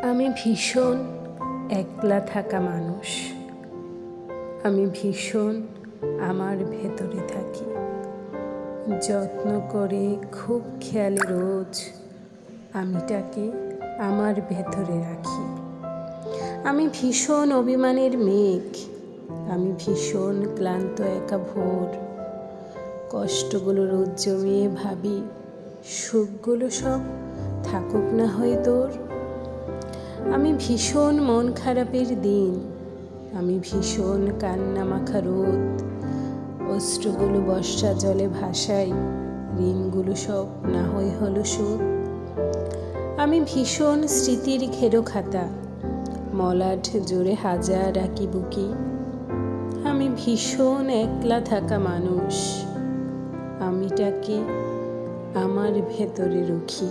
আমি ভীষণ একলা থাকা মানুষ। আমি ভীষণ আমার ভেতরে থাকি, যত্ন করে খুব খেয়ালে রোজ আমিটাকে আমার ভেতরে রাখি। আমি ভীষণ অভিমানের মেঘ, আমি ভীষণ ক্লান্ত একা ভোর। কষ্টগুলো রোদ জমিয়ে ভাবি, সুখগুলো সব থাকুক না হয় তোর। আমি ভীষণ মন খারাপের দিন, আমি ভীষণ কান্না মাখা রোদ। অশ্রুগুলো বর্ষা জলে ভাসাই, ঋণগুলো সব না হয় হলো শোধ। আমি ভীষণ স্মৃতির ঘেরো খাতা, মলাট জোরে হাজার আঁকি বুকি। আমি ভীষণ একলা থাকা মানুষ, আমিটাকে আমার ভেতরে রাখি।